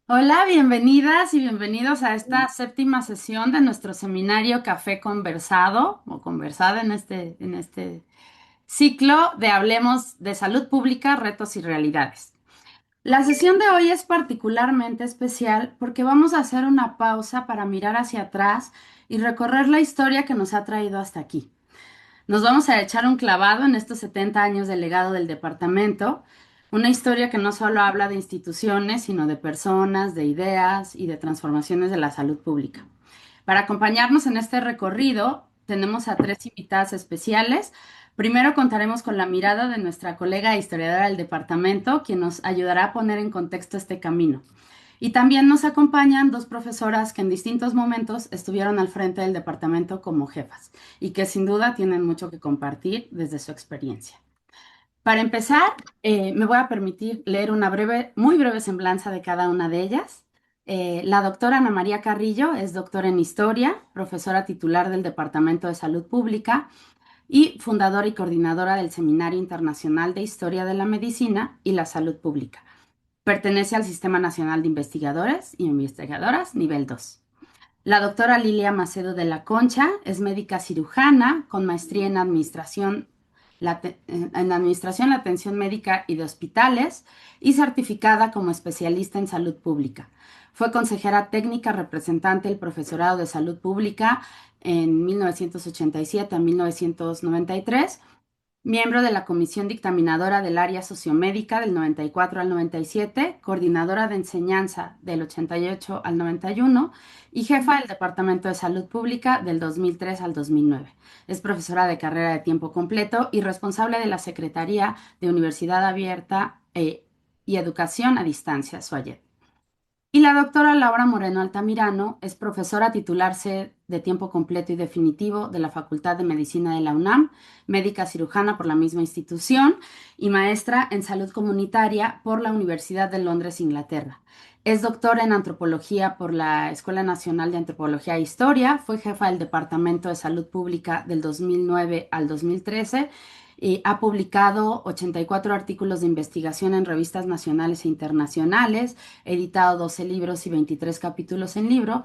Hola, bienvenidas y bienvenidos a esta séptima sesión de nuestro seminario Café Conversado o Conversada en este ciclo de Hablemos de Salud Pública, Retos y Realidades. La sesión de hoy es particularmente especial porque vamos a hacer una pausa para mirar hacia atrás y recorrer la historia que nos ha traído hasta aquí. Nos vamos a echar un clavado en estos 70 años de legado del departamento, una historia que no solo habla de instituciones, sino de personas, de ideas y de transformaciones de la salud pública. Para acompañarnos en este recorrido, tenemos a tres invitadas especiales. Primero contaremos con la mirada de nuestra colega historiadora del departamento, quien nos ayudará a poner en contexto este camino. Y también nos acompañan dos profesoras que en distintos momentos estuvieron al frente del departamento como jefas y que sin duda tienen mucho que compartir desde su experiencia. Para empezar, me voy a permitir leer una breve, muy breve semblanza de cada una de ellas. La doctora Ana María Carrillo es doctora en Historia, profesora titular del Departamento de Salud Pública y fundadora y coordinadora del Seminario Internacional de Historia de la Medicina y la Salud Pública. Pertenece al Sistema Nacional de Investigadores y Investigadoras nivel 2. La doctora Lilia Macedo de la Concha es médica cirujana con maestría en administración, la atención médica y de hospitales y certificada como especialista en salud pública. Fue consejera técnica representante del profesorado de salud pública en 1987 a 1993, miembro de la Comisión Dictaminadora del Área Sociomédica del 94 al 97, coordinadora de enseñanza del 88 al 91 y jefa del Departamento de Salud Pública del 2003 al 2009. Es profesora de carrera de tiempo completo y responsable de la Secretaría de Universidad Abierta y Educación a Distancia, SUAYED. Y la doctora Laura Moreno Altamirano es profesora titularse de tiempo completo y definitivo de la Facultad de Medicina de la UNAM, médica cirujana por la misma institución y maestra en salud comunitaria por la Universidad de Londres, Inglaterra. Es doctora en antropología por la Escuela Nacional de Antropología e Historia, fue jefa del Departamento de Salud Pública del 2009 al 2013 y ha publicado 84 artículos de investigación en revistas nacionales e internacionales, editado 12 libros y 23 capítulos en libro.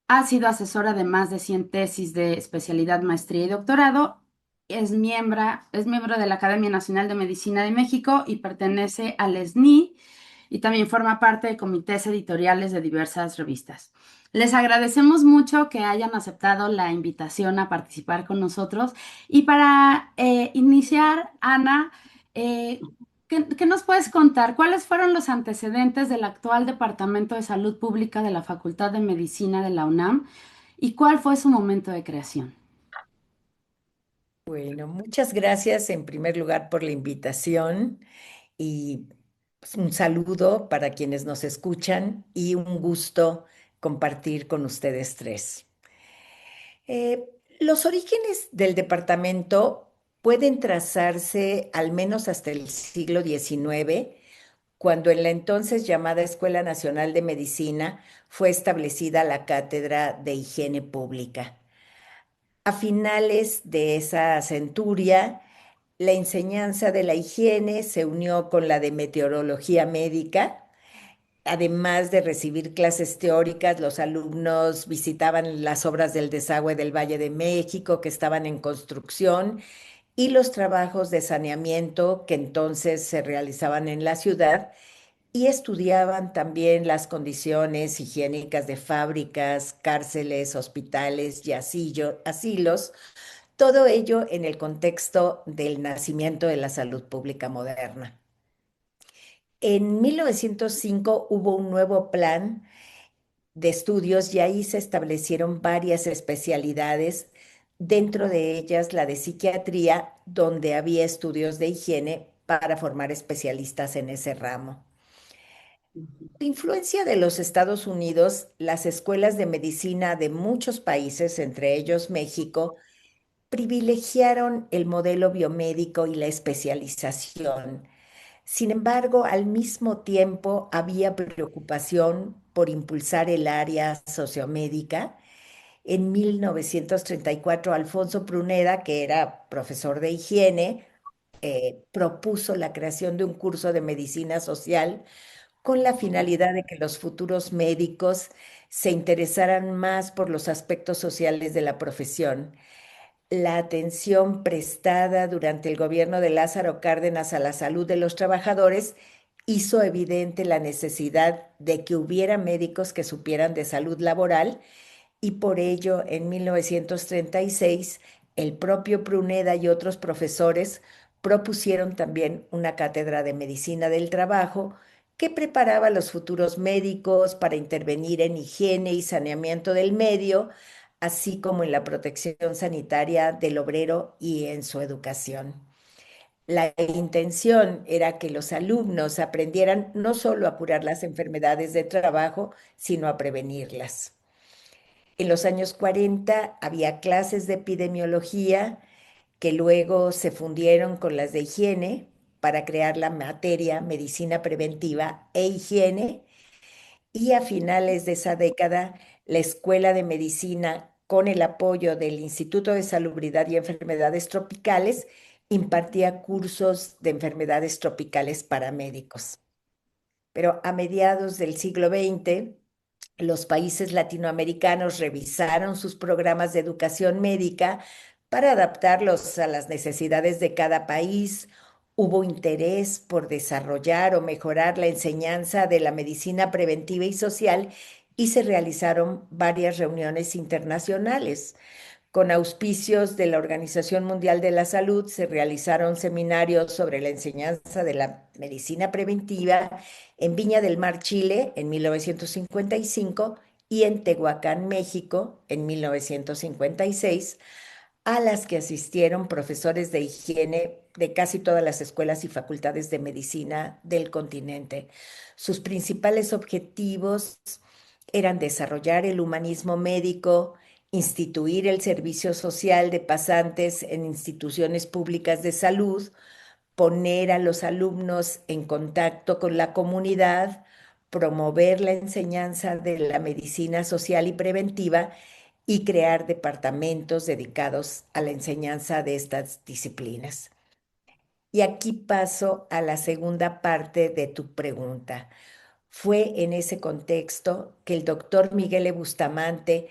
Ha sido asesora de más de 100 tesis de especialidad, maestría y doctorado. Es miembro de la Academia Nacional de Medicina de México y pertenece al SNI y también forma parte de comités editoriales de diversas revistas. Les agradecemos mucho que hayan aceptado la invitación a participar con nosotros. Y para iniciar, Ana, ¿qué nos puedes contar? ¿Cuáles fueron los antecedentes del actual Departamento de Salud Pública de la Facultad de Medicina de la UNAM y cuál fue su momento de creación? Bueno, muchas gracias en primer lugar por la invitación y pues, un saludo para quienes nos escuchan y un gusto compartir con ustedes tres. Los orígenes del departamento pueden trazarse al menos hasta el siglo XIX, cuando en la entonces llamada Escuela Nacional de Medicina fue establecida la Cátedra de Higiene Pública. A finales de esa centuria, la enseñanza de la higiene se unió con la de meteorología médica. Además de recibir clases teóricas, los alumnos visitaban las obras del desagüe del Valle de México que estaban en construcción y los trabajos de saneamiento que entonces se realizaban en la ciudad y estudiaban también las condiciones higiénicas de fábricas, cárceles, hospitales y asilos, todo ello en el contexto del nacimiento de la salud pública moderna. En 1905 hubo un nuevo plan de estudios y ahí se establecieron varias especialidades, dentro de ellas la de psiquiatría, donde había estudios de higiene para formar especialistas en ese ramo. La influencia de los Estados Unidos, las escuelas de medicina de muchos países, entre ellos México, privilegiaron el modelo biomédico y la especialización. Sin embargo, al mismo tiempo había preocupación por impulsar el área sociomédica. En 1934, Alfonso Pruneda, que era profesor de higiene, propuso la creación de un curso de medicina social con la finalidad de que los futuros médicos se interesaran más por los aspectos sociales de la profesión. La atención prestada durante el gobierno de Lázaro Cárdenas a la salud de los trabajadores hizo evidente la necesidad de que hubiera médicos que supieran de salud laboral y por ello en 1936 el propio Pruneda y otros profesores propusieron también una cátedra de medicina del trabajo que preparaba a los futuros médicos para intervenir en higiene y saneamiento del medio, así como en la protección sanitaria del obrero y en su educación. La intención era que los alumnos aprendieran no solo a curar las enfermedades de trabajo, sino a prevenirlas. En los años 40 había clases de epidemiología que luego se fundieron con las de higiene para crear la materia medicina preventiva e higiene. Y a finales de esa década, la Escuela de Medicina, con el apoyo del Instituto de Salubridad y Enfermedades Tropicales, impartía cursos de enfermedades tropicales para médicos. Pero a mediados del siglo XX, los países latinoamericanos revisaron sus programas de educación médica para adaptarlos a las necesidades de cada país. Hubo interés por desarrollar o mejorar la enseñanza de la medicina preventiva y social y se realizaron varias reuniones internacionales. Con auspicios de la Organización Mundial de la Salud se realizaron seminarios sobre la enseñanza de la medicina preventiva en Viña del Mar, Chile, en 1955 y en Tehuacán, México, en 1956, a las que asistieron profesores de higiene de casi todas las escuelas y facultades de medicina del continente. Sus principales objetivos eran desarrollar el humanismo médico, instituir el servicio social de pasantes en instituciones públicas de salud, poner a los alumnos en contacto con la comunidad, promover la enseñanza de la medicina social y preventiva y crear departamentos dedicados a la enseñanza de estas disciplinas. Y aquí paso a la segunda parte de tu pregunta. Fue en ese contexto que el doctor Miguel E. Bustamante,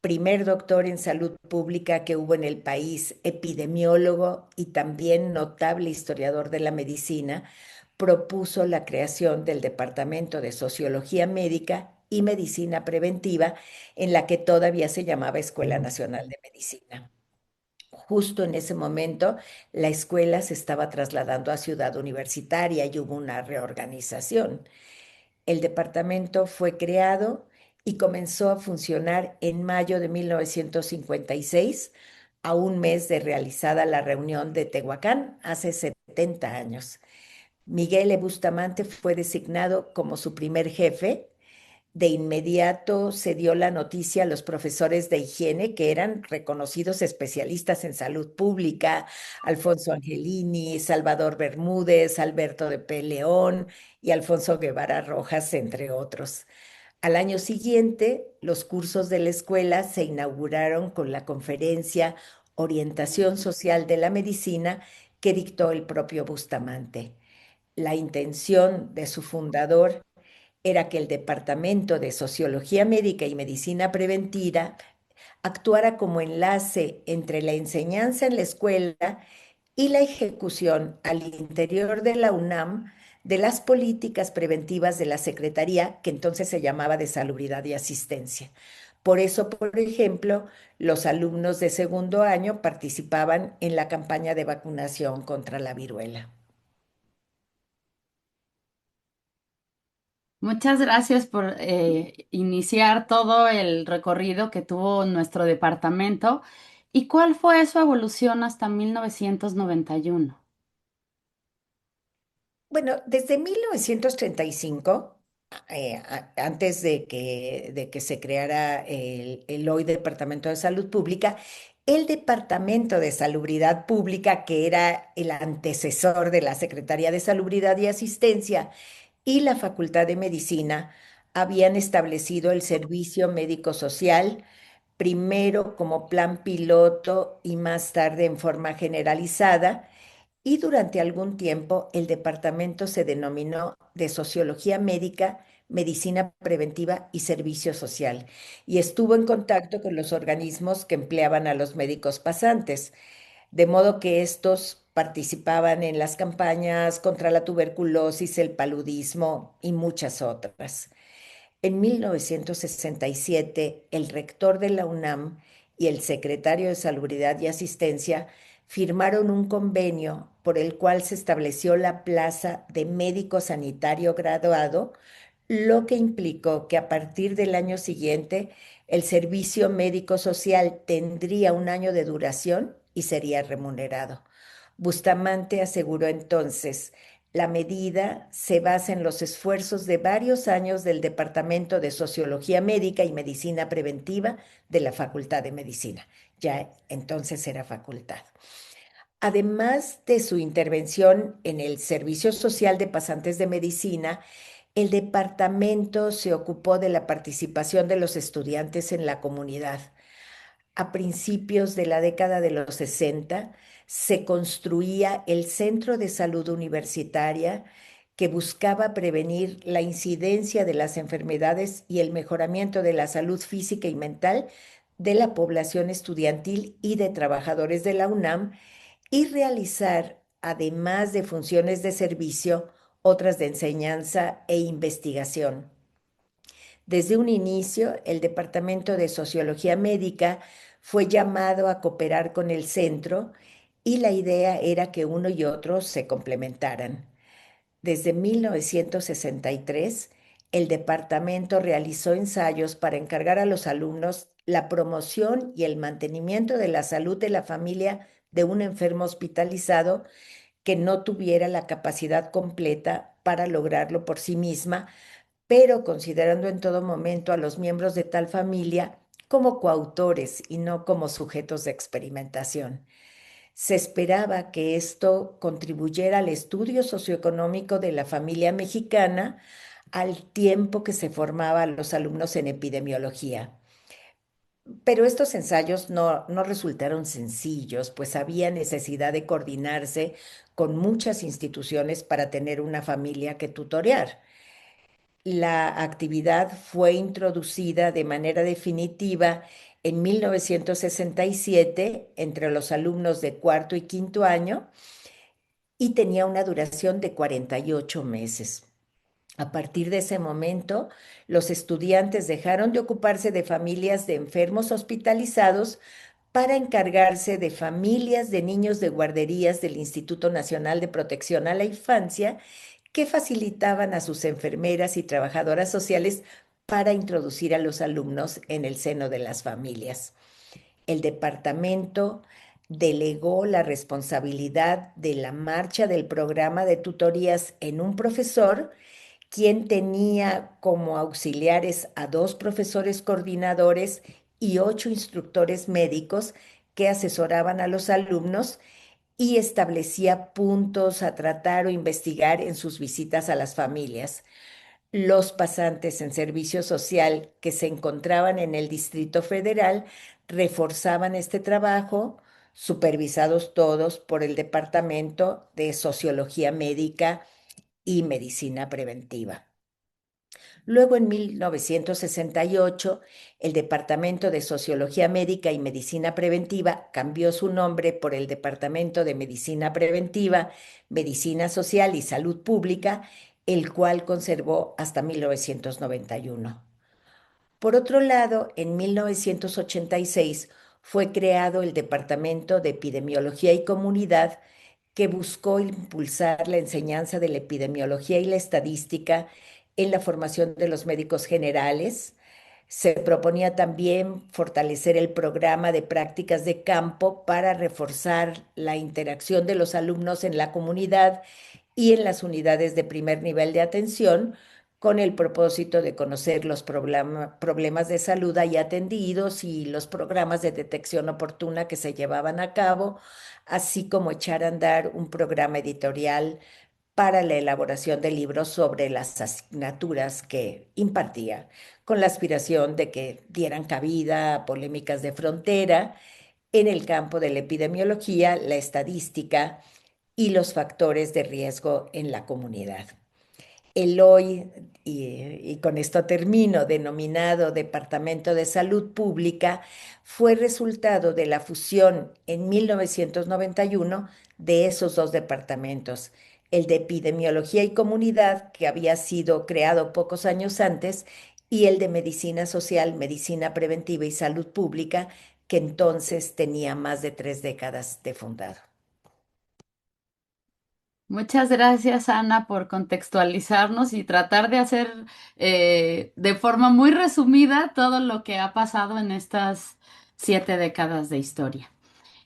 primer doctor en salud pública que hubo en el país, epidemiólogo y también notable historiador de la medicina, propuso la creación del Departamento de Sociología Médica y Medicina Preventiva, en la que todavía se llamaba Escuela Nacional de Medicina. Justo en ese momento, la escuela se estaba trasladando a Ciudad Universitaria y hubo una reorganización. El departamento fue creado y comenzó a funcionar en mayo de 1956, a un mes de realizada la reunión de Tehuacán, hace 70 años. Miguel E. Bustamante fue designado como su primer jefe. De inmediato se dio la noticia a los profesores de higiene, que eran reconocidos especialistas en salud pública: Alfonso Angelini, Salvador Bermúdez, Alberto de P. León y Alfonso Guevara Rojas, entre otros. Al año siguiente, los cursos de la escuela se inauguraron con la conferencia Orientación Social de la Medicina que dictó el propio Bustamante. La intención de su fundador era que el Departamento de Sociología Médica y Medicina Preventiva actuara como enlace entre la enseñanza en la escuela y la ejecución al interior de la UNAM de las políticas preventivas de la Secretaría, que entonces se llamaba de Salubridad y Asistencia. Por eso, por ejemplo, los alumnos de segundo año participaban en la campaña de vacunación contra la viruela. Muchas gracias por iniciar todo el recorrido que tuvo nuestro departamento. ¿Y cuál fue su evolución hasta 1991? Bueno, desde 1935, antes de que se creara el hoy Departamento de Salud Pública, el Departamento de Salubridad Pública, que era el antecesor de la Secretaría de Salubridad y Asistencia, y la Facultad de Medicina, habían establecido el servicio médico social, primero como plan piloto y más tarde en forma generalizada, y durante algún tiempo el departamento se denominó de Sociología Médica, Medicina Preventiva y Servicio Social, y estuvo en contacto con los organismos que empleaban a los médicos pasantes, de modo que estos participaban en las campañas contra la tuberculosis, el paludismo y muchas otras. En 1967, el rector de la UNAM y el secretario de Salubridad y Asistencia firmaron un convenio por el cual se estableció la plaza de médico sanitario graduado, lo que implicó que a partir del año siguiente el servicio médico social tendría un año de duración y sería remunerado. Bustamante aseguró entonces: la medida se basa en los esfuerzos de varios años del Departamento de Sociología Médica y Medicina Preventiva de la Facultad de Medicina. Ya entonces era facultad. Además de su intervención en el Servicio Social de Pasantes de Medicina, el departamento se ocupó de la participación de los estudiantes en la comunidad. A principios de la década de los 60 se construía el Centro de Salud Universitaria, que buscaba prevenir la incidencia de las enfermedades y el mejoramiento de la salud física y mental de la población estudiantil y de trabajadores de la UNAM, y realizar, además de funciones de servicio, otras de enseñanza e investigación. Desde un inicio, el Departamento de Sociología Médica fue llamado a cooperar con el centro, y la idea era que uno y otro se complementaran. Desde 1963, el departamento realizó ensayos para encargar a los alumnos la promoción y el mantenimiento de la salud de la familia de un enfermo hospitalizado que no tuviera la capacidad completa para lograrlo por sí misma, pero considerando en todo momento a los miembros de tal familia como coautores y no como sujetos de experimentación. Se esperaba que esto contribuyera al estudio socioeconómico de la familia mexicana, al tiempo que se formaba a los alumnos en epidemiología. Pero estos ensayos no resultaron sencillos, pues había necesidad de coordinarse con muchas instituciones para tener una familia que tutorear. La actividad fue introducida de manera definitiva en 1967 entre los alumnos de cuarto y quinto año, y tenía una duración de 48 meses. A partir de ese momento, los estudiantes dejaron de ocuparse de familias de enfermos hospitalizados para encargarse de familias de niños de guarderías del Instituto Nacional de Protección a la Infancia, que facilitaban a sus enfermeras y trabajadoras sociales para introducir a los alumnos en el seno de las familias. El departamento delegó la responsabilidad de la marcha del programa de tutorías en un profesor, quien tenía como auxiliares a 2 profesores coordinadores y 8 instructores médicos que asesoraban a los alumnos, y establecía puntos a tratar o investigar en sus visitas a las familias. Los pasantes en servicio social que se encontraban en el Distrito Federal reforzaban este trabajo, supervisados todos por el Departamento de Sociología Médica y Medicina Preventiva. Luego, en 1968, el Departamento de Sociología Médica y Medicina Preventiva cambió su nombre por el Departamento de Medicina Preventiva, Medicina Social y Salud Pública, el cual conservó hasta 1991. Por otro lado, en 1986 fue creado el Departamento de Epidemiología y Comunidad, que buscó impulsar la enseñanza de la epidemiología y la estadística en la formación de los médicos generales. Se proponía también fortalecer el programa de prácticas de campo para reforzar la interacción de los alumnos en la comunidad y en las unidades de primer nivel de atención, con el propósito de conocer los problemas de salud ahí atendidos y los programas de detección oportuna que se llevaban a cabo, así como echar a andar un programa editorial para la elaboración de libros sobre las asignaturas que impartía, con la aspiración de que dieran cabida a polémicas de frontera en el campo de la epidemiología, la estadística y los factores de riesgo en la comunidad. El hoy, y con esto termino, denominado Departamento de Salud Pública, fue resultado de la fusión en 1991 de esos dos departamentos, el de Epidemiología y Comunidad, que había sido creado pocos años antes, y el de Medicina Social, Medicina Preventiva y Salud Pública, que entonces tenía más de 3 décadas de fundado. Muchas gracias, Ana, por contextualizarnos y tratar de hacer de forma muy resumida todo lo que ha pasado en estas 7 décadas de historia.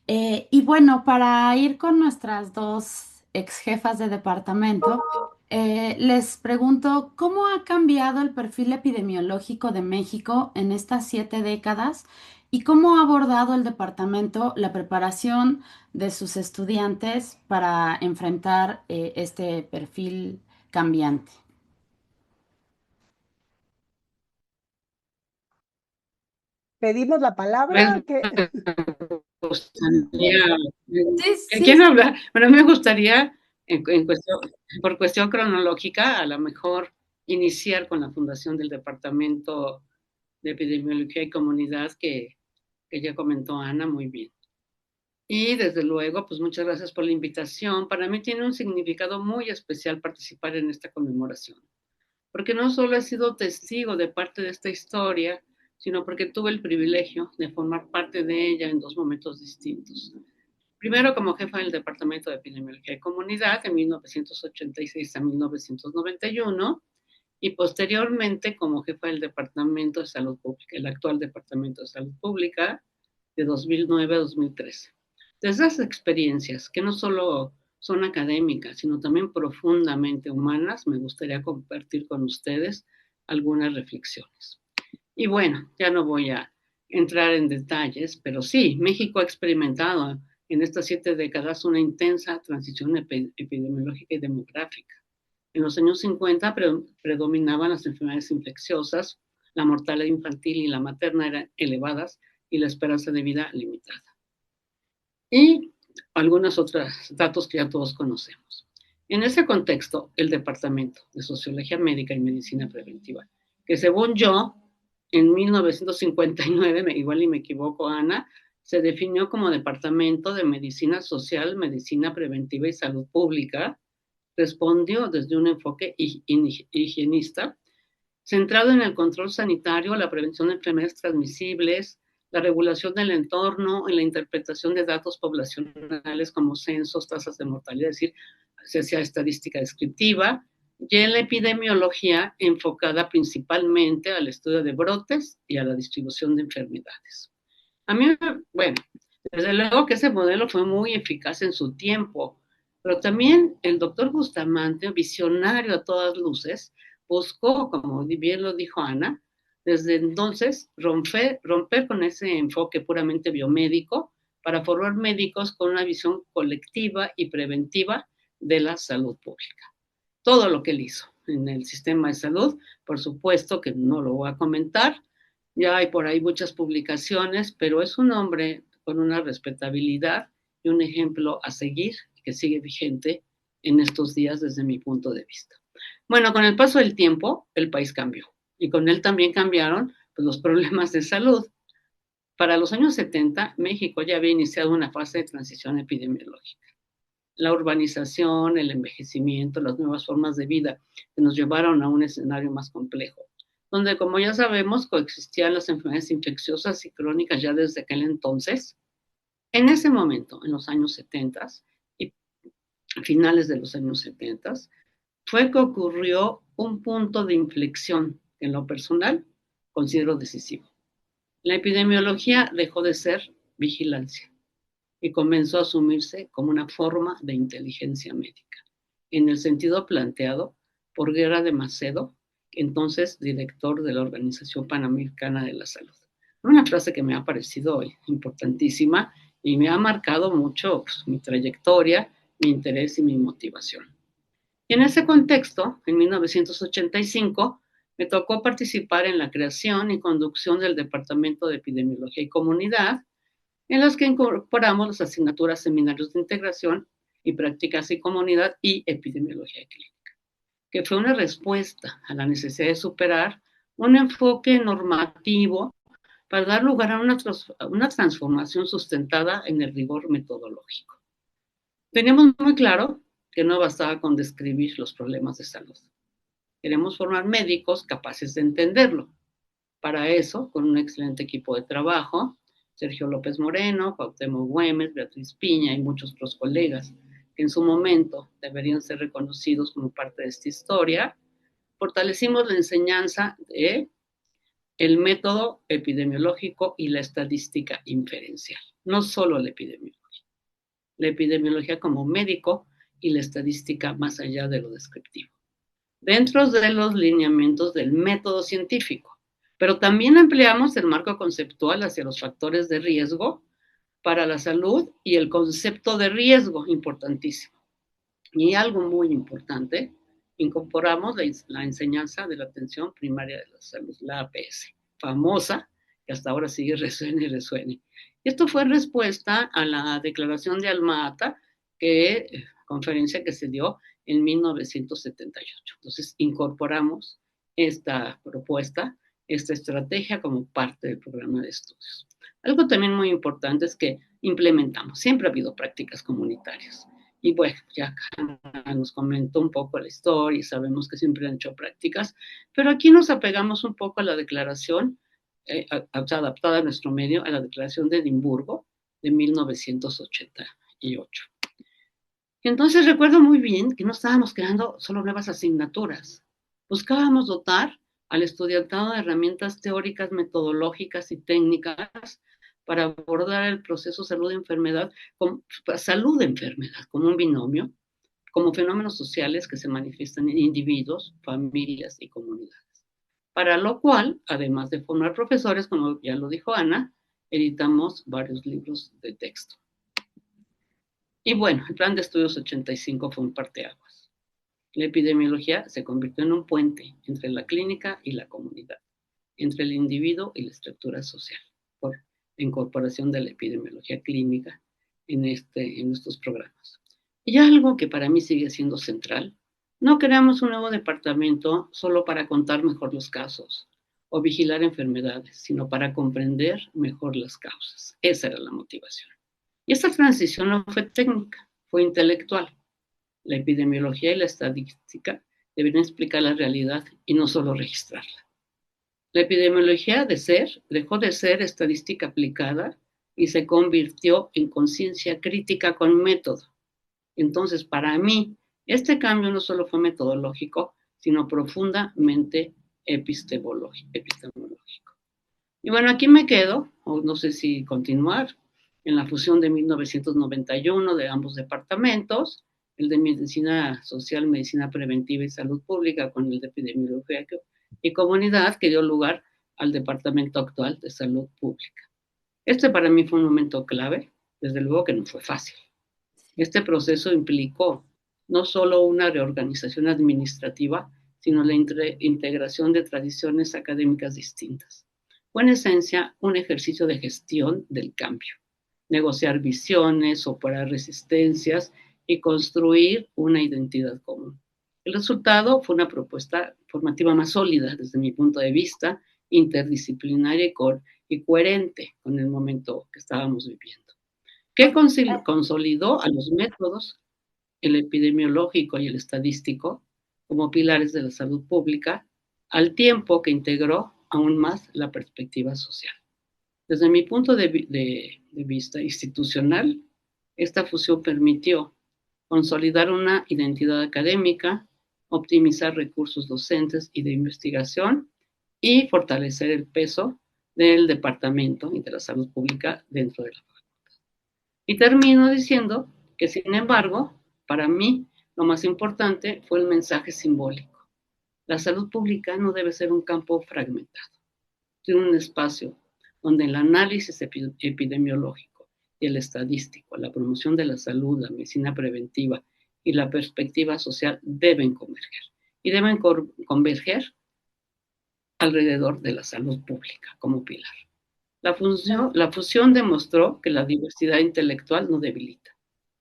Y bueno, para ir con nuestras dos ex jefas de departamento, les pregunto, ¿cómo ha cambiado el perfil epidemiológico de México en estas 7 décadas y cómo ha abordado el departamento la preparación de sus estudiantes para enfrentar este perfil cambiante? Pedimos la Pues palabra, que me gustaría, Sí, ¿quién sí. habla? Bueno, me gustaría, por cuestión cronológica, a lo mejor iniciar con la fundación del Departamento de Epidemiología y Comunidad que ya comentó Ana muy bien. Y desde luego, pues muchas gracias por la invitación. Para mí tiene un significado muy especial participar en esta conmemoración, porque no solo he sido testigo de parte de esta historia, sino porque tuve el privilegio de formar parte de ella en dos momentos distintos. Primero como jefa del Departamento de Epidemiología y Comunidad de 1986 a 1991 y posteriormente como jefa del Departamento de Salud Pública, el actual Departamento de Salud Pública de 2009 a 2013. Desde esas experiencias, que no solo son académicas, sino también profundamente humanas, me gustaría compartir con ustedes algunas reflexiones. Y bueno, ya no voy a entrar en detalles, pero sí, México ha experimentado en estas 7 décadas una intensa transición epidemiológica y demográfica. En los años 50 predominaban las enfermedades infecciosas, la mortalidad infantil y la materna eran elevadas y la esperanza de vida limitada. Y algunos otros datos que ya todos conocemos. En ese contexto, el Departamento de Sociología Médica y Medicina Preventiva, que según yo, en 1959, igual y me equivoco, Ana, se definió como Departamento de Medicina Social, Medicina Preventiva y Salud Pública, respondió desde un enfoque higienista, centrado en el control sanitario, la prevención de enfermedades transmisibles, la regulación del entorno, en la interpretación de datos poblacionales como censos, tasas de mortalidad, es decir, se hacía estadística descriptiva, y en la epidemiología enfocada principalmente al estudio de brotes y a la distribución de enfermedades. A mí, bueno, desde luego que ese modelo fue muy eficaz en su tiempo, pero también el doctor Bustamante, visionario a todas luces, buscó, como bien lo dijo Ana, desde entonces romper con ese enfoque puramente biomédico para formar médicos con una visión colectiva y preventiva de la salud pública. Todo lo que él hizo en el sistema de salud, por supuesto que no lo voy a comentar, ya hay por ahí muchas publicaciones, pero es un hombre con una respetabilidad y un ejemplo a seguir que sigue vigente en estos días desde mi punto de vista. Bueno, con el paso del tiempo, el país cambió y con él también cambiaron pues, los problemas de salud. Para los años 70, México ya había iniciado una fase de transición epidemiológica. La urbanización, el envejecimiento, las nuevas formas de vida que nos llevaron a un escenario más complejo, donde, como ya sabemos, coexistían las enfermedades infecciosas y crónicas ya desde aquel entonces. En ese momento, en los años 70 y finales de los años 70, fue que ocurrió un punto de inflexión que en lo personal considero decisivo. La epidemiología dejó de ser vigilancia y comenzó a asumirse como una forma de inteligencia médica, en el sentido planteado por Guerra de Macedo, entonces director de la Organización Panamericana de la Salud. Una frase que me ha parecido importantísima y me ha marcado mucho pues, mi trayectoria, mi interés y mi motivación. Y en ese contexto, en 1985, me tocó participar en la creación y conducción del Departamento de Epidemiología y Comunidad, en los que incorporamos las asignaturas seminarios de integración y Prácticas y Comunidad y Epidemiología Clínica, que fue una respuesta a la necesidad de superar un enfoque normativo para dar lugar a una transformación sustentada en el rigor metodológico. Teníamos muy claro que no bastaba con describir los problemas de salud. Queremos formar médicos capaces de entenderlo. Para eso, con un excelente equipo de trabajo, Sergio López Moreno, Cuauhtémoc Güemes, Beatriz Piña y muchos otros colegas, que en su momento deberían ser reconocidos como parte de esta historia, fortalecimos la enseñanza de el método epidemiológico y la estadística inferencial, no solo la epidemiología como médico y la estadística más allá de lo descriptivo, dentro de los lineamientos del método científico, pero también empleamos el marco conceptual hacia los factores de riesgo para la salud y el concepto de riesgo, importantísimo. Y algo muy importante, incorporamos la enseñanza de la atención primaria de la salud, la APS, famosa, que hasta ahora sigue resuene y resuene. Esto fue en respuesta a la declaración de Alma-Ata, conferencia que se dio en 1978. Entonces, incorporamos esta propuesta, esta estrategia como parte del programa de estudios. Algo también muy importante es que implementamos, siempre ha habido prácticas comunitarias. Y bueno, ya nos comentó un poco la historia y sabemos que siempre han hecho prácticas, pero aquí nos apegamos un poco a la declaración, adaptada a nuestro medio, a la declaración de Edimburgo de 1988. Y entonces recuerdo muy bien que no estábamos creando solo nuevas asignaturas, buscábamos dotar al estudiantado de herramientas teóricas, metodológicas y técnicas para abordar el proceso salud-enfermedad, salud-enfermedad como un binomio, como fenómenos sociales que se manifiestan en individuos, familias y comunidades. Para lo cual, además de formar profesores, como ya lo dijo Ana, editamos varios libros de texto. Y bueno, el plan de estudios 85 fue un parteaguas. La epidemiología se convirtió en un puente entre la clínica y la comunidad, entre el individuo y la estructura social, por la incorporación de la epidemiología clínica en estos programas. Y algo que para mí sigue siendo central, no creamos un nuevo departamento solo para contar mejor los casos o vigilar enfermedades, sino para comprender mejor las causas. Esa era la motivación. Y esta transición no fue técnica, fue intelectual. La epidemiología y la estadística deberían explicar la realidad y no solo registrarla. La epidemiología dejó de ser estadística aplicada y se convirtió en conciencia crítica con método. Entonces, para mí, este cambio no solo fue metodológico, sino profundamente epistemológico. Y bueno, aquí me quedo, o no sé si continuar, en la fusión de 1991 de ambos departamentos, el de Medicina Social, Medicina Preventiva y Salud Pública con el de Epidemiología y Comunidad, que dio lugar al departamento actual de Salud Pública. Este para mí fue un momento clave, desde luego que no fue fácil. Este proceso implicó no solo una reorganización administrativa, sino la integración de tradiciones académicas distintas. Fue en esencia un ejercicio de gestión del cambio, negociar visiones, operar resistencias y construir una identidad común. El resultado fue una propuesta formativa más sólida desde mi punto de vista, interdisciplinaria y coherente con el momento que estábamos viviendo, que consolidó a los métodos, el epidemiológico y el estadístico, como pilares de la salud pública, al tiempo que integró aún más la perspectiva social. Desde mi punto de vista institucional, esta fusión permitió consolidar una identidad académica, optimizar recursos docentes y de investigación y fortalecer el peso del departamento y de la salud pública dentro de la facultad. Y termino diciendo que, sin embargo, para mí lo más importante fue el mensaje simbólico. La salud pública no debe ser un campo fragmentado, sino un espacio donde el análisis epidemiológico y el estadístico, la promoción de la salud, la medicina preventiva y la perspectiva social deben converger. Y deben converger alrededor de la salud pública como pilar. La fusión demostró que la diversidad intelectual no debilita,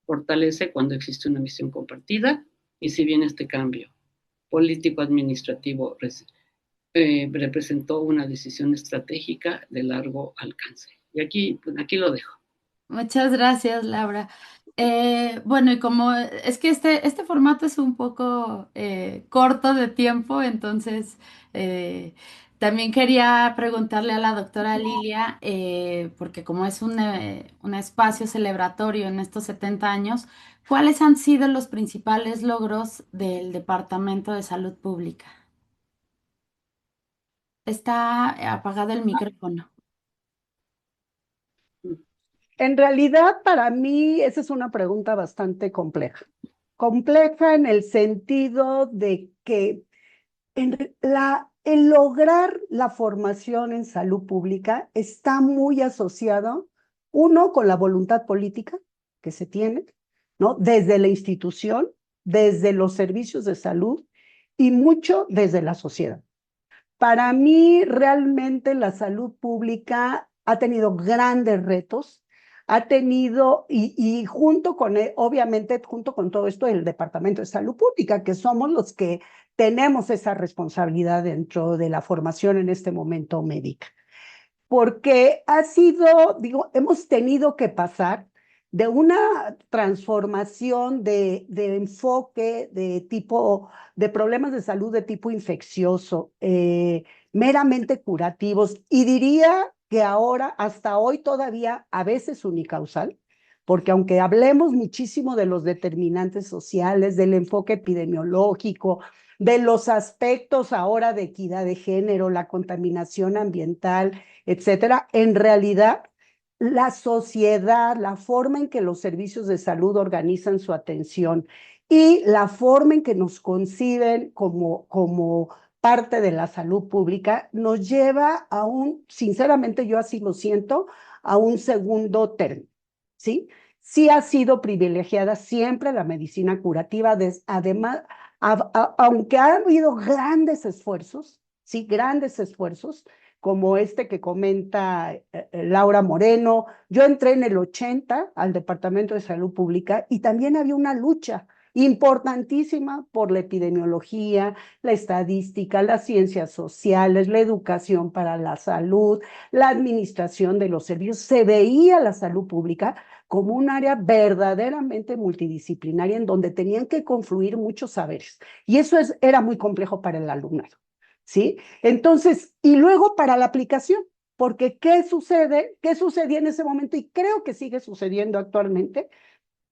fortalece cuando existe una visión compartida y si bien este cambio político-administrativo representó una decisión estratégica de largo alcance. Y aquí lo dejo. Muchas gracias, Laura. Bueno, y como es que este formato es un poco corto de tiempo, entonces también quería preguntarle a la doctora Lilia, porque como es un espacio celebratorio en estos 70 años, ¿cuáles han sido los principales logros del Departamento de Salud Pública? Está apagado el micrófono. En realidad, para mí, esa es una pregunta bastante compleja. Compleja en el sentido de que el lograr la formación en salud pública está muy asociado, uno, con la voluntad política que se tiene, ¿no? Desde la institución, desde los servicios de salud y mucho desde la sociedad. Para mí, realmente la salud pública ha tenido grandes retos, ha tenido, y junto con, obviamente, junto con todo esto, el Departamento de Salud Pública, que somos los que tenemos esa responsabilidad dentro de la formación en este momento médica. Porque ha sido, digo, hemos tenido que pasar de una transformación de enfoque de tipo, de problemas de salud de tipo infeccioso, meramente curativos, y diría que ahora, hasta hoy todavía, a veces unicausal, porque aunque hablemos muchísimo de los determinantes sociales, del enfoque epidemiológico, de los aspectos ahora de equidad de género, la contaminación ambiental, etcétera, en realidad la sociedad, la forma en que los servicios de salud organizan su atención y la forma en que nos conciben como parte de la salud pública nos lleva a sinceramente yo así lo siento, a un segundo término, ¿sí? Sí ha sido privilegiada siempre la medicina curativa, además, aunque ha habido grandes esfuerzos, sí, grandes esfuerzos, como este que comenta Laura Moreno. Yo entré en el 80 al Departamento de Salud Pública y también había una lucha importantísima por la epidemiología, la estadística, las ciencias sociales, la educación para la salud, la administración de los servicios. Se veía la salud pública como un área verdaderamente multidisciplinaria en donde tenían que confluir muchos saberes. Y eso era muy complejo para el alumnado, ¿sí? Entonces, y luego para la aplicación, porque ¿qué sucede? ¿Qué sucedía en ese momento? Y creo que sigue sucediendo actualmente.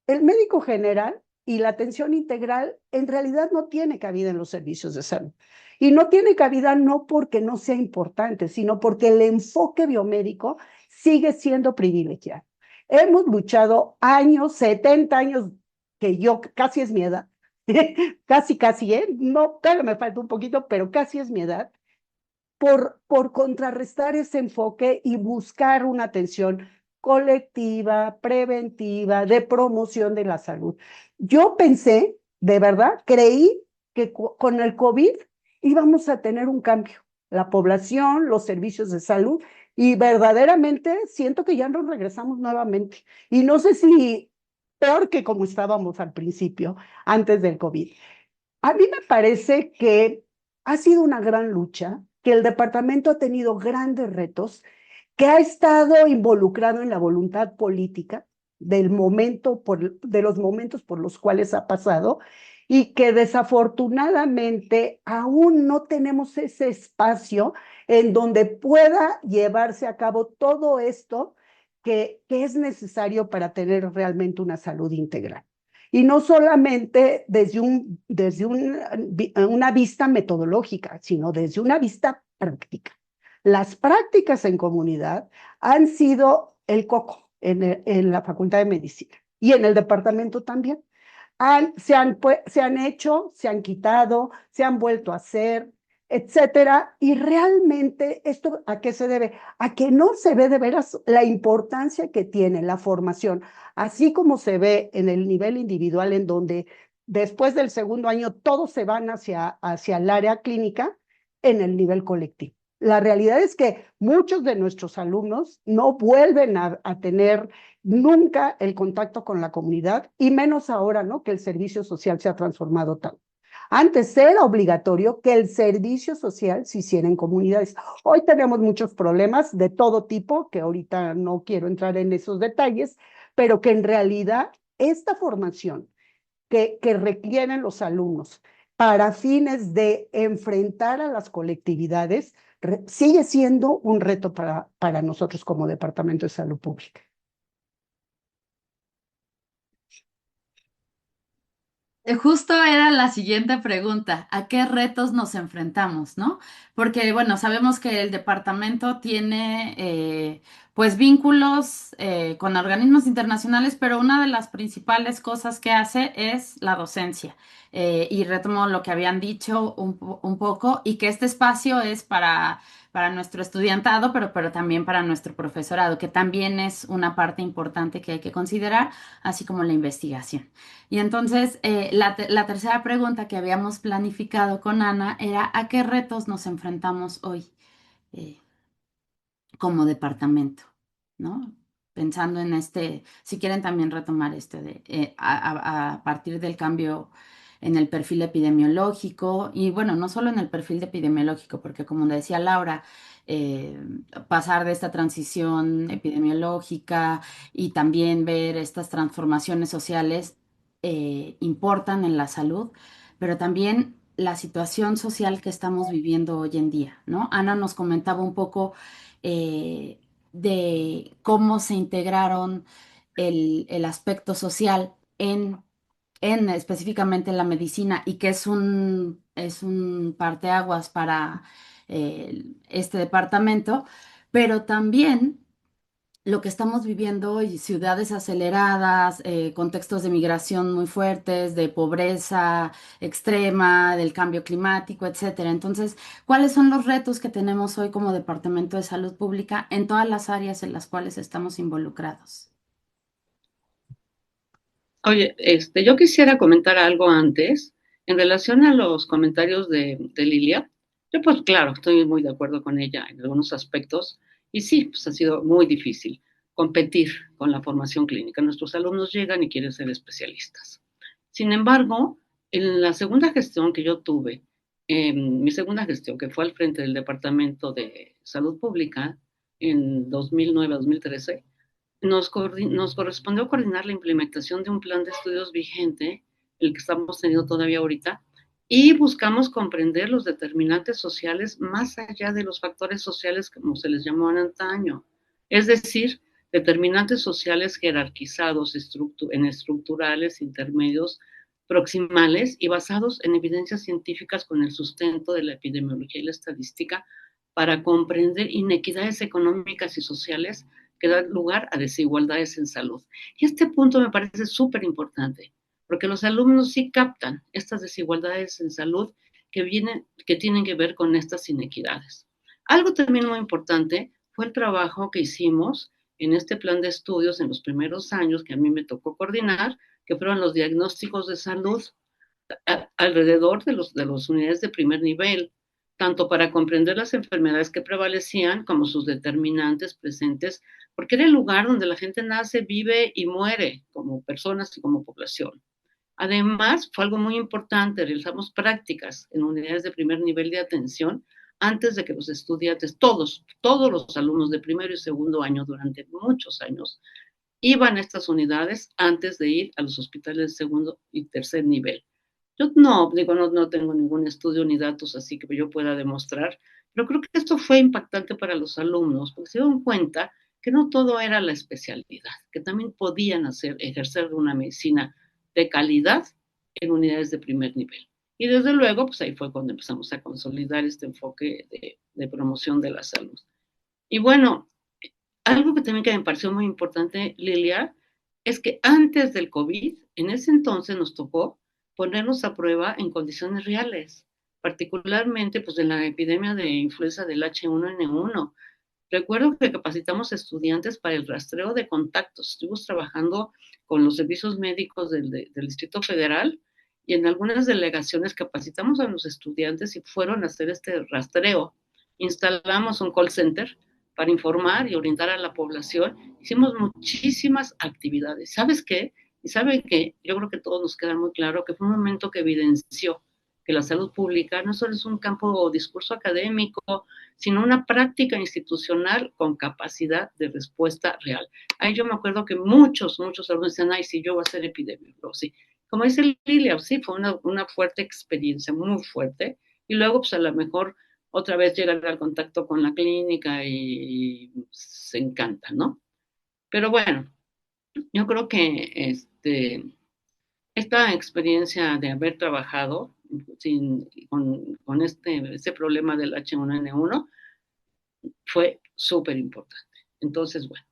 El médico general y la atención integral en realidad no tiene cabida en los servicios de salud. Y no tiene cabida no porque no sea importante, sino porque el enfoque biomédico sigue siendo privilegiado. Hemos luchado años, 70 años, que yo casi es mi edad, casi, no, todavía me falta un poquito, pero casi es mi edad, por contrarrestar ese enfoque y buscar una atención colectiva, preventiva, de promoción de la salud. Yo pensé, de verdad, creí que con el COVID íbamos a tener un cambio, la población, los servicios de salud, y verdaderamente siento que ya nos regresamos nuevamente. Y no sé si peor que como estábamos al principio, antes del COVID. A mí me parece que ha sido una gran lucha, que el departamento ha tenido grandes retos, que ha estado involucrado en la voluntad política del momento, de los momentos por los cuales ha pasado, y que desafortunadamente aún no tenemos ese espacio en donde pueda llevarse a cabo todo esto que es necesario para tener realmente una salud integral. Y no solamente desde una vista metodológica, sino desde una vista práctica. Las prácticas en comunidad han sido el coco en la Facultad de Medicina y en el departamento también. Se han hecho, se han quitado, se han vuelto a hacer, etcétera. Y realmente, ¿esto a qué se debe? A que no se ve de veras la importancia que tiene la formación, así como se ve en el nivel individual, en donde después del segundo año todos se van hacia el área clínica, en el nivel colectivo. La realidad es que muchos de nuestros alumnos no vuelven a tener nunca el contacto con la comunidad, y menos ahora, ¿no? Que el servicio social se ha transformado tanto. Antes era obligatorio que el servicio social se hiciera en comunidades. Hoy tenemos muchos problemas de todo tipo, que ahorita no quiero entrar en esos detalles, pero que en realidad esta formación que requieren los alumnos para fines de enfrentar a las colectividades sigue siendo un reto para nosotros como Departamento de Salud Pública. Justo era la siguiente pregunta, ¿a qué retos nos enfrentamos, no? Porque, bueno, sabemos que el departamento tiene, pues, vínculos con organismos internacionales, pero una de las principales cosas que hace es la docencia. Y retomo lo que habían dicho un poco, y que este espacio es para nuestro estudiantado, pero también para nuestro profesorado, que también es una parte importante que hay que considerar, así como la investigación. Y entonces, la tercera pregunta que habíamos planificado con Ana era, ¿a qué retos nos enfrentamos hoy eh, como departamento? ¿No? Pensando en si quieren también retomar a partir del cambio en el perfil epidemiológico, y bueno, no solo en el perfil epidemiológico, porque como decía Laura, eh, pasar de esta transición epidemiológica y también ver estas transformaciones sociales importan en la salud, pero también la situación social que estamos viviendo hoy en día, ¿no? Ana nos comentaba un poco eh, de cómo se integraron el aspecto social en específicamente la medicina, y que es un parteaguas para este departamento, pero también lo que estamos viviendo hoy, ciudades aceleradas, contextos de migración muy fuertes, de pobreza extrema, del cambio climático, etcétera. Entonces, ¿cuáles son los retos que tenemos hoy como Departamento de Salud Pública en todas las áreas en las cuales estamos involucrados? Oye, yo quisiera comentar algo antes en relación a los comentarios de Lilia. Yo, pues claro, estoy muy de acuerdo con ella en algunos aspectos y sí, pues ha sido muy difícil competir con la formación clínica. Nuestros alumnos llegan y quieren ser especialistas. Sin embargo, en la segunda gestión que yo tuve, mi segunda gestión, que fue al frente del Departamento de Salud Pública en 2009-2013, nos correspondió coordinar la implementación de un plan de estudios vigente, el que estamos teniendo todavía ahorita, y buscamos comprender los determinantes sociales más allá de los factores sociales como se les llamó en antaño. Es decir, determinantes sociales jerarquizados en estructurales, intermedios, proximales y basados en evidencias científicas con el sustento de la epidemiología y la estadística para comprender inequidades económicas y sociales que dan lugar a desigualdades en salud. Y este punto me parece súper importante, porque los alumnos sí captan estas desigualdades en salud que tienen que ver con estas inequidades. Algo también muy importante fue el trabajo que hicimos en este plan de estudios en los primeros años que a mí me tocó coordinar, que fueron los diagnósticos de salud alrededor de los unidades de primer nivel, tanto para comprender las enfermedades que prevalecían como sus determinantes presentes, porque era el lugar donde la gente nace, vive y muere como personas y como población. Además, fue algo muy importante, realizamos prácticas en unidades de primer nivel de atención antes de que los estudiantes, todos los alumnos de primero y segundo año durante muchos años, iban a estas unidades antes de ir a los hospitales de segundo y tercer nivel. Yo no tengo ningún estudio ni datos así que yo pueda demostrar, pero creo que esto fue impactante para los alumnos, porque se dieron cuenta que no todo era la especialidad, que también podían ejercer una medicina de calidad en unidades de primer nivel. Y desde luego, pues ahí fue cuando empezamos a consolidar este enfoque de promoción de la salud. Y bueno, algo que también que me pareció muy importante, Lilia, es que antes del COVID, en ese entonces nos tocó ponernos a prueba en condiciones reales, particularmente pues en la epidemia de influenza del H1N1. Recuerdo que capacitamos estudiantes para el rastreo de contactos. Estuvimos trabajando con los servicios médicos del Distrito Federal y en algunas delegaciones capacitamos a los estudiantes y fueron a hacer este rastreo instalamos un call center para informar y orientar a la población. Hicimos muchísimas actividades. ¿Sabes qué? Y saben que yo creo que todos nos queda muy claro que fue un momento que evidenció que la salud pública no solo es un campo o discurso académico, sino una práctica institucional con capacidad de respuesta real. Ahí yo me acuerdo que muchos alumnos decían, ay, sí, yo voy a ser epidemiólogo, sí. Como dice Lilia, sí, fue una fuerte experiencia, muy fuerte, y luego pues a lo mejor otra vez llegar al contacto con la clínica y se encanta, ¿no? Pero bueno, yo creo que esta experiencia de haber trabajado con este problema del H1N1 fue súper importante. Entonces, bueno,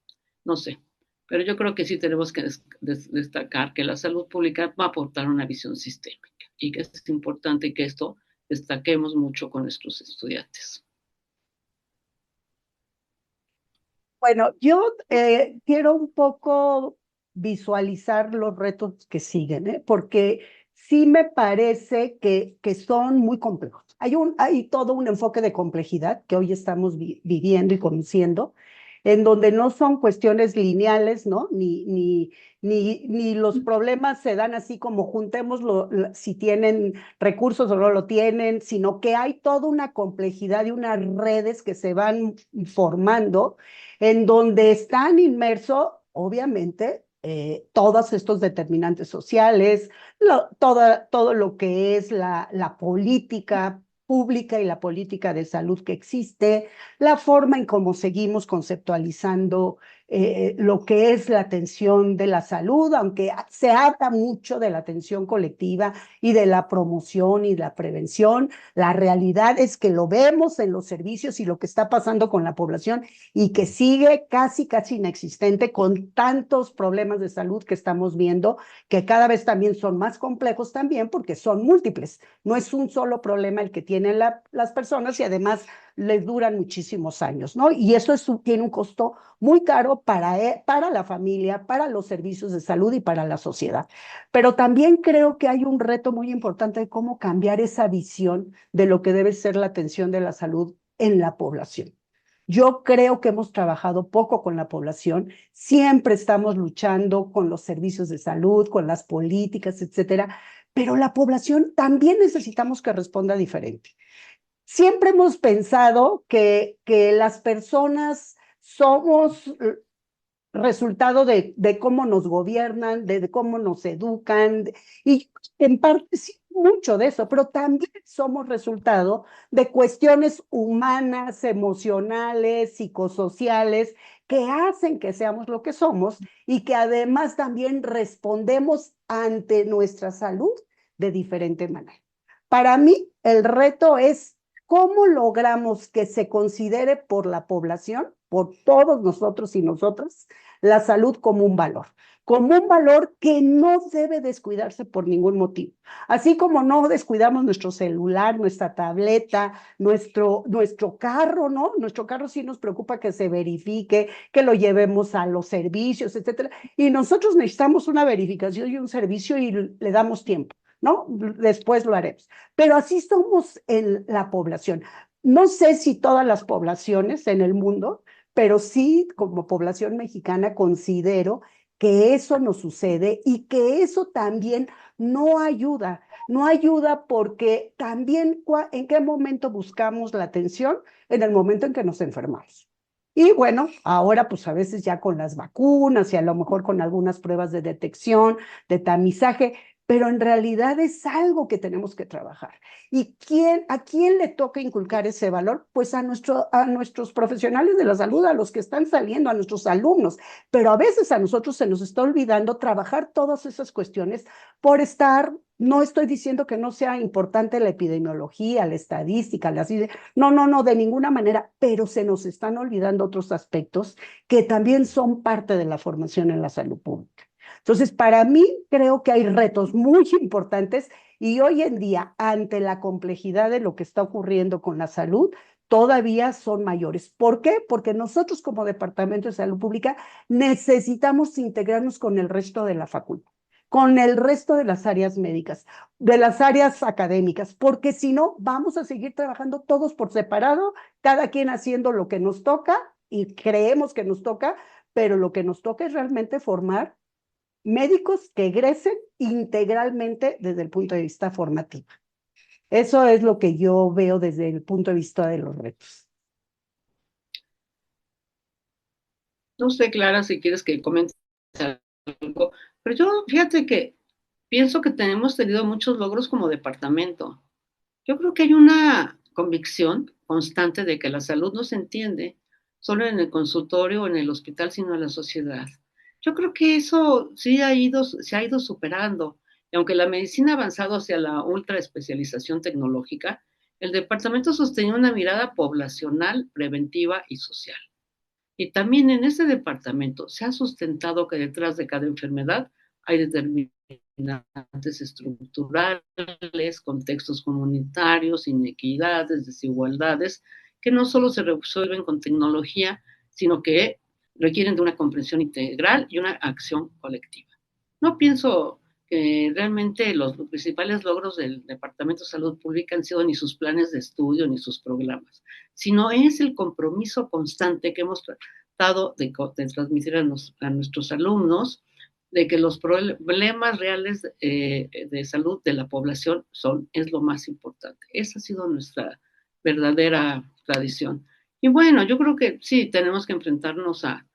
no sé, pero yo creo que sí tenemos que destacar que la salud pública va a aportar una visión sistémica y que es importante que esto destaquemos mucho con nuestros estudiantes. Bueno, yo quiero un poco visualizar los retos que siguen, ¿eh? Porque sí me parece que son muy complejos. Hay todo un enfoque de complejidad que hoy estamos viviendo y conociendo, en donde no son cuestiones lineales, ¿no? Ni los problemas se dan así como juntémoslo, si tienen recursos o no lo tienen, sino que hay toda una complejidad y unas redes que se van formando en donde están inmersos, obviamente, todos estos determinantes sociales, todo lo que es la política pública y la política de salud que existe, la forma en cómo seguimos conceptualizando lo que es la atención de la salud, aunque se habla mucho de la atención colectiva y de la promoción y la prevención, la realidad es que lo vemos en los servicios y lo que está pasando con la población y que sigue casi inexistente con tantos problemas de salud que estamos viendo, que cada vez también son más complejos también porque son múltiples. No es un solo problema el que tienen las personas y además les duran muchísimos años, ¿no? Y eso tiene un costo muy caro para la familia, para los servicios de salud y para la sociedad. Pero también creo que hay un reto muy importante de cómo cambiar esa visión de lo que debe ser la atención de la salud en la población. Yo creo que hemos trabajado poco con la población, siempre estamos luchando con los servicios de salud, con las políticas, etcétera, pero la población también necesitamos que responda diferente. Siempre hemos pensado que las personas somos resultado de cómo nos gobiernan, de cómo nos educan, y en parte sí, mucho de eso, pero también somos resultado de cuestiones humanas, emocionales, psicosociales, que hacen que seamos lo que somos y que además también respondemos ante nuestra salud de diferente manera. Para mí, el reto es cómo logramos que se considere por la población, por todos nosotros y nosotras, la salud como un valor que no debe descuidarse por ningún motivo. Así como no descuidamos nuestro celular, nuestra tableta, nuestro carro, ¿no? Nuestro carro sí nos preocupa que se verifique, que lo llevemos a los servicios, etcétera. Y nosotros necesitamos una verificación y un servicio y le damos tiempo, ¿no? Después lo haremos. Pero así somos en la población. No sé si todas las poblaciones en el mundo, pero sí como población mexicana considero que eso nos sucede y que eso también no ayuda. No ayuda porque también en qué momento buscamos la atención, en el momento en que nos enfermamos. Y bueno, ahora pues a veces ya con las vacunas y a lo mejor con algunas pruebas de detección, de tamizaje, pero en realidad es algo que tenemos que trabajar. ¿Y a quién le toca inculcar ese valor? Pues a nuestros profesionales de la salud, a los que están saliendo, a nuestros alumnos, pero a veces a nosotros se nos está olvidando trabajar todas esas cuestiones por no estoy diciendo que no sea importante la epidemiología, la estadística, no, de ninguna manera, pero se nos están olvidando otros aspectos que también son parte de la formación en la salud pública. Entonces, para mí, creo que hay retos muy importantes y hoy en día, ante la complejidad de lo que está ocurriendo con la salud, todavía son mayores. ¿Por qué? Porque nosotros como Departamento de Salud Pública necesitamos integrarnos con el resto de la facultad, con el resto de las áreas médicas, de las áreas académicas, porque si no, vamos a seguir trabajando todos por separado, cada quien haciendo lo que nos toca y creemos que nos toca, pero lo que nos toca es realmente formar médicos que egresen integralmente desde el punto de vista formativo. Eso es lo que yo veo desde el punto de vista de los retos. No sé, Clara, si quieres que comente algo, pero yo fíjate que pienso que hemos tenido muchos logros como departamento. Yo creo que hay una convicción constante de que la salud no se entiende solo en el consultorio o en el hospital, sino en la sociedad. Yo creo que eso sí se ha ido superando. Y aunque la medicina ha avanzado hacia la ultra especialización tecnológica, el departamento sostenía una mirada poblacional, preventiva y social. Y también en ese departamento se ha sustentado que detrás de cada enfermedad hay determinantes estructurales, contextos comunitarios, inequidades, desigualdades, que no solo se resuelven con tecnología, sino que requieren de una comprensión integral y una acción colectiva. No pienso que realmente los principales logros del Departamento de Salud Pública han sido ni sus planes de estudio ni sus programas, sino es el compromiso constante que hemos tratado de transmitir a nuestros alumnos, de que los problemas reales de salud de la población es lo más importante. Esa ha sido nuestra verdadera tradición. Y bueno, yo creo que sí, tenemos que enfrentarnos a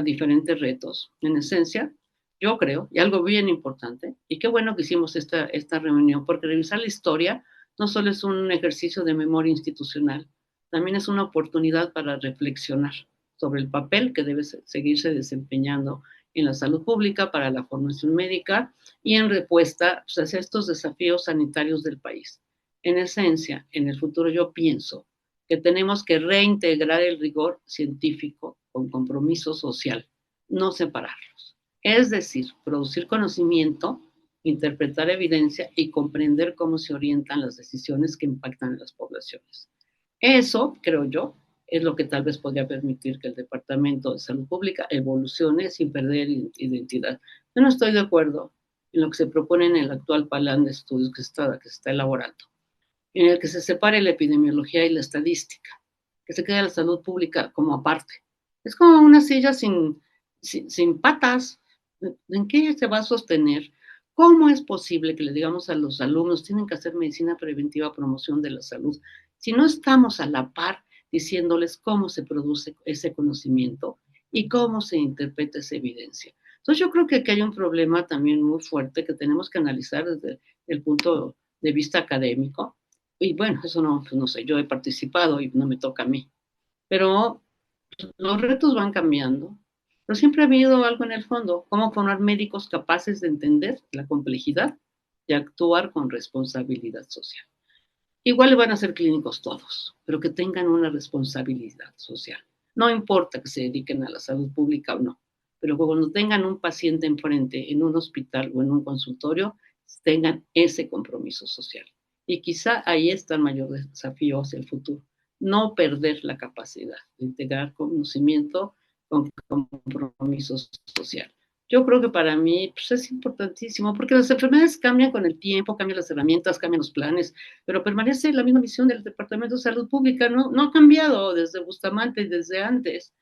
diferentes retos. En esencia, yo creo, y algo bien importante, y qué bueno que hicimos esta reunión, porque revisar la historia no solo es un ejercicio de memoria institucional, también es una oportunidad para reflexionar sobre el papel que debe seguirse desempeñando en la salud pública, para la formación médica y en respuesta pues, hacia estos desafíos sanitarios del país. En esencia, en el futuro yo pienso que tenemos que reintegrar el rigor científico con compromiso social, no separarlos. Es decir, producir conocimiento, interpretar evidencia y comprender cómo se orientan las decisiones que impactan en las poblaciones. Eso, creo yo, es lo que tal vez podría permitir que el Departamento de Salud Pública evolucione sin perder identidad. Yo no estoy de acuerdo en lo que se propone en el actual plan de estudios que se está elaborando, en el que se separe la epidemiología y la estadística, que se quede la salud pública como aparte. Es como una silla sin patas. ¿En qué se va a sostener? ¿Cómo es posible que le digamos a los alumnos tienen que hacer medicina preventiva, promoción de la salud, si no estamos a la par diciéndoles cómo se produce ese conocimiento y cómo se interpreta esa evidencia? Entonces yo creo que aquí hay un problema también muy fuerte que tenemos que analizar desde el punto de vista académico. Y bueno, eso no sé, yo he participado y no me toca a mí. Pero los retos van cambiando, pero siempre ha habido algo en el fondo, cómo formar médicos capaces de entender la complejidad y actuar con responsabilidad social. Igual van a ser clínicos todos, pero que tengan una responsabilidad social. No importa que se dediquen a la salud pública o no, pero cuando tengan un paciente enfrente en un hospital o en un consultorio, tengan ese compromiso social. Y quizá ahí está el mayor desafío hacia el futuro. No perder la capacidad de integrar conocimiento con compromiso social. Yo creo que para mí pues, es importantísimo, porque las enfermedades cambian con el tiempo, cambian las herramientas, cambian los planes, pero permanece la misma visión del Departamento de Salud Pública, no ha cambiado desde Bustamante y desde antes,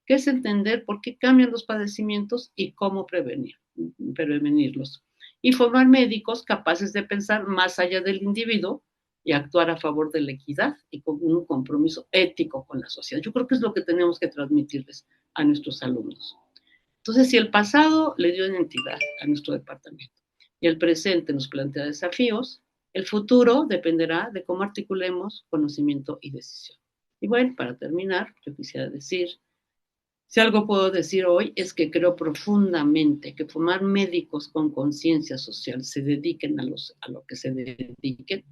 que es entender por qué cambian los padecimientos y cómo prevenirlos. Y formar médicos capaces de pensar más allá del individuo y actuar a favor de la equidad y con un compromiso ético con la sociedad. Yo creo que es lo que tenemos que transmitirles a nuestros alumnos. Entonces, si el pasado le dio identidad a nuestro departamento y el presente nos plantea desafíos, el futuro dependerá de cómo articulemos conocimiento y decisión. Y bueno, para terminar, yo quisiera decir, si algo puedo decir hoy es que creo profundamente que formar médicos con conciencia social se dediquen a lo que se dediquen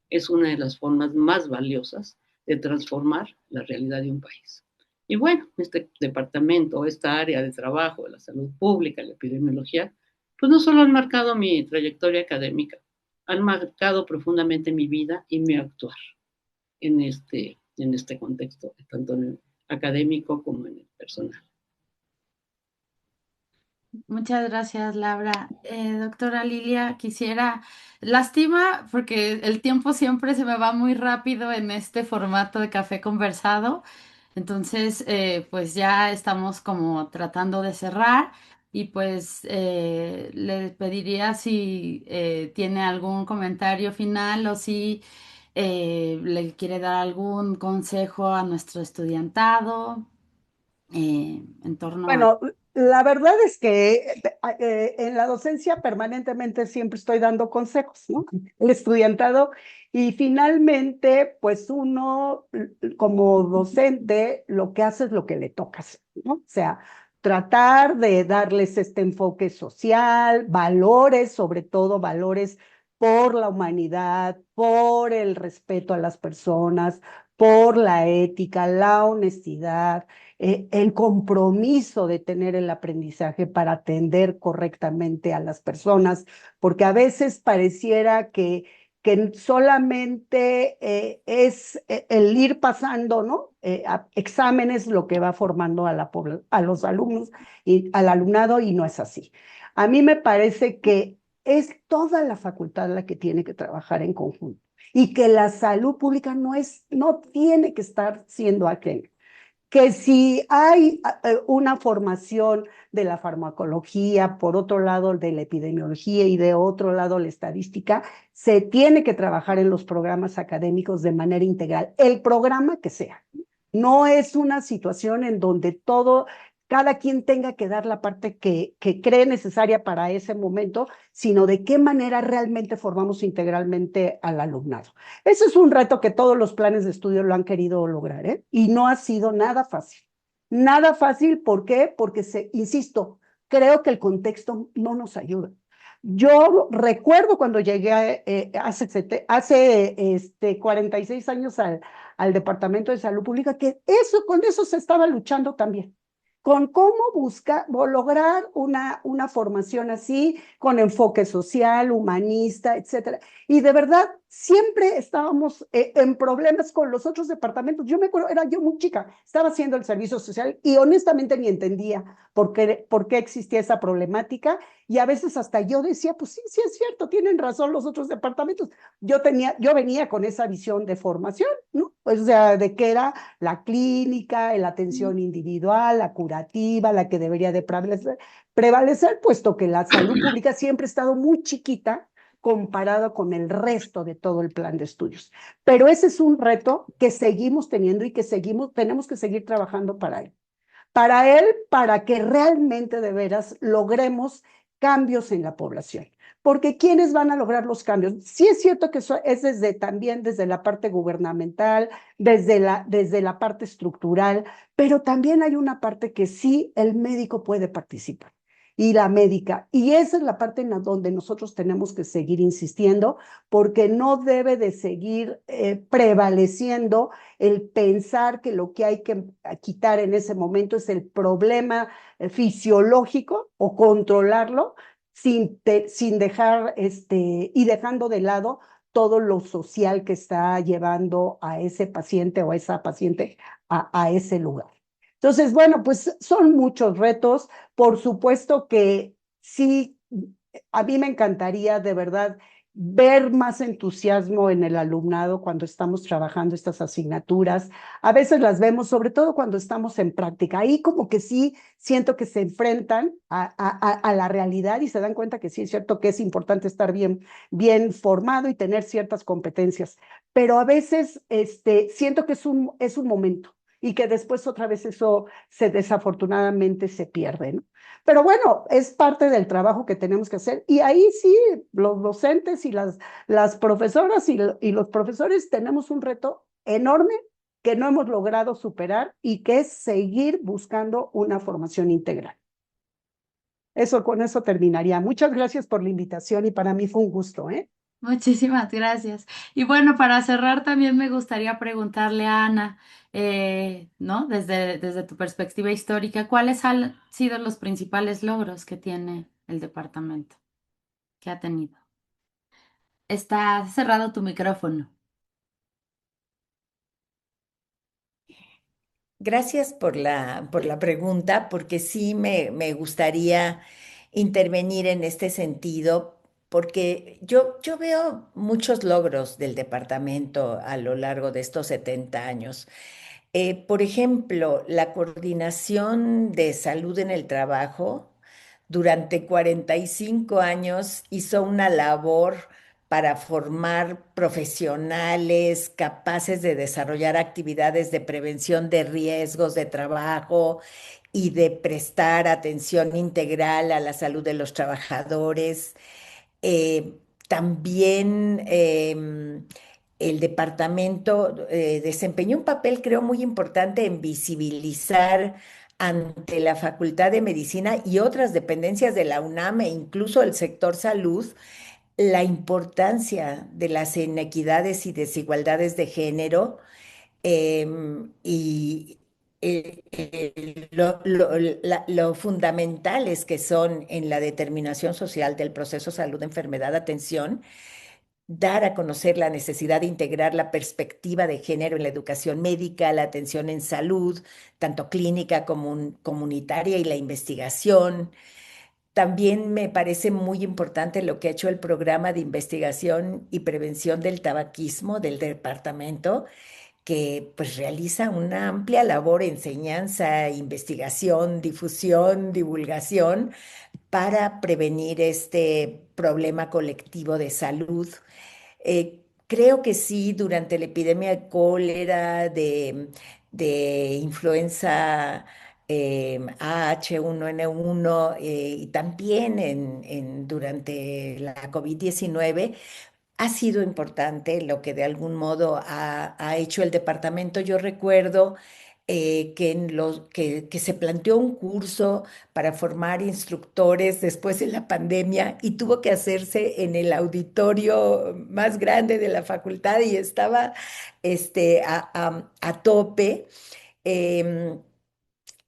es una de las formas más valiosas de transformar la realidad de un país. Y bueno, este departamento, esta área de trabajo de la salud pública, la epidemiología, pues no solo han marcado mi trayectoria académica, han marcado profundamente mi vida y mi actuar en este contexto, tanto en el académico como en el personal. Muchas gracias, Laura. Doctora Lilia, lástima porque el tiempo siempre se me va muy rápido en este formato de café conversado. Entonces, pues ya estamos como tratando de cerrar y pues le pediría si tiene algún comentario final o si le quiere dar algún consejo a nuestro estudiantado en torno a... Bueno, la verdad es que en la docencia permanentemente siempre estoy dando consejos, ¿no? El estudiantado y finalmente, pues uno como docente lo que hace es lo que le toca hacer, ¿no? O sea, tratar de darles este enfoque social, valores, sobre todo valores por la humanidad, por el respeto a las personas, por la ética, la honestidad, el compromiso de tener el aprendizaje para atender correctamente a las personas, porque a veces pareciera que solamente es el ir pasando, ¿no? Exámenes lo que va formando a los alumnos y al alumnado y no es así. A mí me parece que es toda la facultad la que tiene que trabajar en conjunto y que la salud pública no tiene que estar siendo aquel que si hay una formación de la farmacología, por otro lado de la epidemiología y de otro lado la estadística, se tiene que trabajar en los programas académicos de manera integral, el programa que sea. No es una situación en donde cada quien tenga que dar la parte que cree necesaria para ese momento, sino de qué manera realmente formamos integralmente al alumnado. Ese es un reto que todos los planes de estudio lo han querido lograr, ¿eh? Y no ha sido nada fácil. Nada fácil, ¿por qué? Porque, insisto, creo que el contexto no nos ayuda. Yo recuerdo cuando llegué hace 46 años al Departamento de Salud Pública, que con eso se estaba luchando también, con cómo buscar o lograr una formación así, con enfoque social, humanista, etcétera. Y de verdad, siempre estábamos en problemas con los otros departamentos. Yo me acuerdo, era yo muy chica, estaba haciendo el servicio social y honestamente ni entendía por qué existía esa problemática. Y a veces hasta yo decía, pues sí, sí es cierto, tienen razón los otros departamentos. Yo venía con esa visión de formación, ¿no? O sea, de que era la clínica, la atención individual, la curativa, la que debería de prevalecer, puesto que la salud pública siempre ha estado muy chiquita comparado con el resto de todo el plan de estudios. Pero ese es un reto que seguimos teniendo y que tenemos que seguir trabajando para que realmente de veras logremos cambios en la población. Porque ¿quiénes van a lograr los cambios? Sí es cierto que eso es también desde la parte gubernamental, desde la parte estructural, pero también hay una parte que sí el médico puede participar y la médica. Y esa es la parte en la donde nosotros tenemos que seguir insistiendo, porque no debe de seguir prevaleciendo el pensar que lo que hay que quitar en ese momento es el problema fisiológico o controlarlo sin dejar y dejando de lado todo lo social que está llevando a ese paciente o a esa paciente a ese lugar. Entonces, bueno, pues son muchos retos. Por supuesto que sí, a mí me encantaría de verdad ver más entusiasmo en el alumnado cuando estamos trabajando estas asignaturas. A veces las vemos, sobre todo cuando estamos en práctica. Ahí como que sí siento que se enfrentan a la realidad y se dan cuenta que sí es cierto que es importante estar bien formado y tener ciertas competencias. Pero a veces siento que es un momento y que después otra vez eso desafortunadamente se pierde, ¿no? Pero bueno, es parte del trabajo que tenemos que hacer. Y ahí sí, los docentes y las profesoras y los profesores tenemos un reto enorme que no hemos logrado superar y que es seguir buscando una formación integral. Con eso terminaría. Muchas gracias por la invitación y para mí fue un gusto, ¿eh? Muchísimas gracias. Y bueno, para cerrar también me gustaría preguntarle a Ana, ¿no? Desde tu perspectiva histórica, ¿cuáles han sido los principales logros que tiene el departamento, que ha tenido? Está cerrado tu micrófono. Gracias por la pregunta, porque sí me gustaría intervenir en este sentido, porque yo veo muchos logros del departamento a lo largo de estos 70 años. Por ejemplo, la coordinación de salud en el trabajo durante 45 años hizo una labor para formar profesionales capaces de desarrollar actividades de prevención de riesgos de trabajo y de prestar atención integral a la salud de los trabajadores. Eh, También el departamento desempeñó un papel, creo, muy importante en visibilizar ante la Facultad de Medicina y otras dependencias de la UNAM e incluso el sector salud la importancia de las inequidades y desigualdades de género y lo fundamentales que son en la determinación social del proceso salud, enfermedad, atención, dar a conocer la necesidad de integrar la perspectiva de género en la educación médica, la atención en salud, tanto clínica como comunitaria y la investigación. También me parece muy importante lo que ha hecho el programa de investigación y prevención del tabaquismo del departamento, que pues realiza una amplia labor, enseñanza, investigación, difusión, divulgación para prevenir este problema colectivo de salud. Creo que sí, durante la epidemia de cólera, de influenza AH1N1 y también durante la COVID-19, ha sido importante lo que de algún modo ha hecho el departamento. Yo recuerdo que se planteó un curso para formar instructores después de la pandemia y tuvo que hacerse en el auditorio más grande de la facultad y estaba a tope. Em,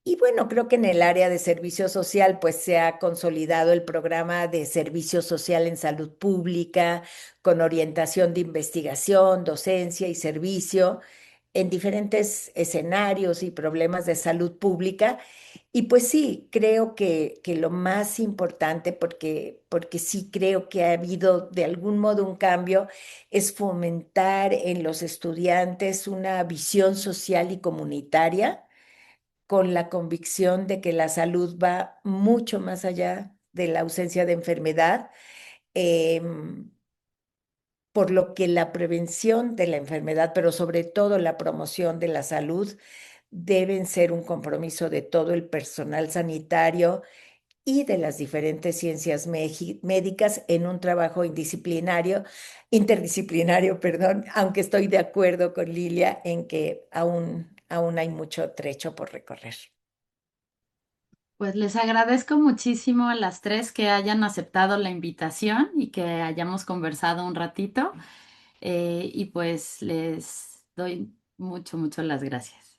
y bueno, creo que en el área de servicio social, pues se ha consolidado el programa de servicio social en salud pública, con orientación de investigación, docencia y servicio en diferentes escenarios y problemas de salud pública. Y pues sí, creo que lo más importante, porque sí creo que ha habido de algún modo un cambio, es fomentar en los estudiantes una visión social y comunitaria con la convicción de que la salud va mucho más allá de la ausencia de enfermedad, em, por lo que la prevención de la enfermedad, pero sobre todo la promoción de la salud, deben ser un compromiso de todo el personal sanitario y de las diferentes ciencias médicas en un trabajo interdisciplinario, perdón, aunque estoy de acuerdo con Lilia en que aún hay mucho trecho por recorrer. Pues les agradezco muchísimo a las tres que hayan aceptado la invitación y que hayamos conversado un ratito. Y pues les doy mucho las gracias.